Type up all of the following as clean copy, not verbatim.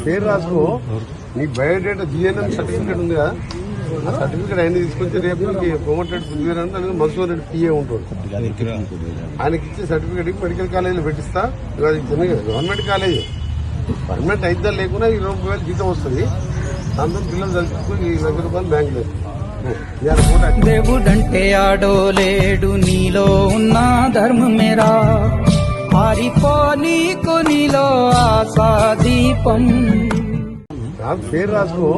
పేరు రాసుకో, నీ బయోడేటా జిఎన్ఎం సర్టిఫికేట్ ఉందిగా, ఆ సర్టిఫికేట్ ఆయన తీసుకొచ్చి రేపు ప్రమోటెడ్ పృథ్వీరాజ్ అలాగే మధుసూదన్ రెడ్డి పిఏ ఉంటుంది. ఆయనకి ఇచ్చే సర్టిఫికేట్ మెడికల్ కాలేజీలో పెట్టిస్తా. గవర్నమెంట్ కాలేజీ పర్మనెంట్ అయితే లేకుండా 20,000 జీతం వస్తుంది. దాంతో పిల్లలు చదువుకుని ₹1,00,000 బ్యాంక్ లేదు. దేవుడంటే ఆడో లేడు, నీలో ఉన్న ధర్మమేరా, ఆరిపో నీకు నీలో ఆశాదీపం. పేరు రాసుకో,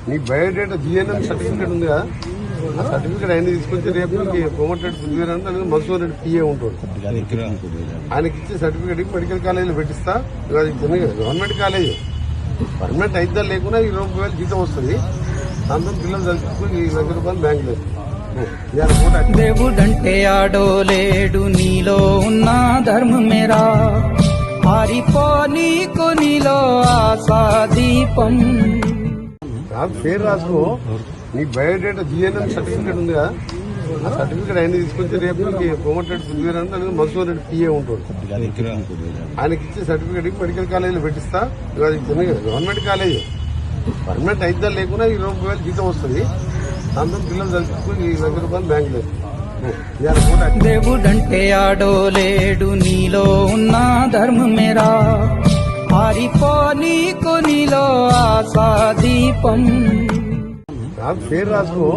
నీ బయోడేటా జిఎన్ఎం సర్టిఫికేట్ ఉందిగా, ఆ సర్టిఫికేట్ ఆయన తీసుకొచ్చి రేపు ప్రమోటెడ్ పృథ్వీరాజ్ అలాగే మధుసూదన్ రెడ్డి పిఏ ఉంటుంది. ఆయనకి ఇచ్చే సర్టిఫికేట్ మెడికల్ కాలేజీలో పెట్టిస్తా. గవర్నమెంట్ కాలేజీ పర్మనెంట్ అయితే లేకుండా 20,000 జీతం వస్తుంది. దాంతో పిల్లలు చదువుకుని ₹1,00,000 బ్యాంక్ లేదు. దేవుడంటే ఆడో లేడు, నీలో ఉన్న ధర్మమేరా, ఆరిపో నీకు నీలో ఆశాదీపం. పేరు రాసుకో, నీ బయోడేటా జిఎన్ఎం సర్టిఫికేట్ ఉందిగా, ఆ సర్టిఫికేట్ ఆయన తీసుకొచ్చి రేపు ప్రమోటెడ్ పృథ్వీరాజ్ అలాగే మధుసూదన్ రెడ్డి పిఏ ఉంటుంది. ఆయనకి ఇచ్చే సర్టిఫికేట్ మెడికల్ కాలేజీలో పెట్టిస్తా. గవర్నమెంట్ కాలేజీ పర్మనెంట్ అయితే లేకుండా 20,000 జీతం వస్తుంది. దాంతో పిల్లలు చదువుకుని ₹1,00,000 బ్యాంక్ లేదు. దేవుడంటే ఆడో లేడు, నీలో ఉన్న ధర్మమేరా, ఆరిపో నీకు నీలో ఆశాదీపం. పేరు రాసుకో,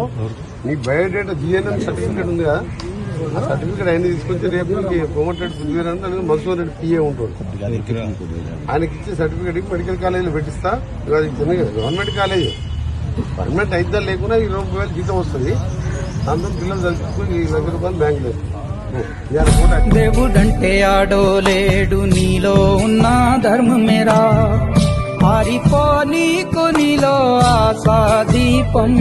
నీ బయోడేటా జిఎన్ఎం సర్టిఫికేట్ ఉందిగా, ఆ సర్టిఫికేట్ ఆయన తీసుకొచ్చి రేపు ప్రమోటెడ్ పృథ్వీరాజ్ అలాగే మధుసూదన్ రెడ్డి పిఏ ఉంటుంది. ఆయనకి ఇచ్చే సర్టిఫికేట్ మెడికల్ కాలేజీలో పెట్టిస్తా. గవర్నమెంట్ కాలేజీ పర్మనెంట్ అయితే లేకుండా 20,000 జీతం వస్తుంది. దాంతో పిల్లలు చదువుకుని ₹1,00,000 బ్యాంక్ లేదు. దేవుడంటే ఆడో లేడు, నీలో ఉన్న ధర్మమేరా, ఆరిపో నీకు నీలో ఆశాదీపం.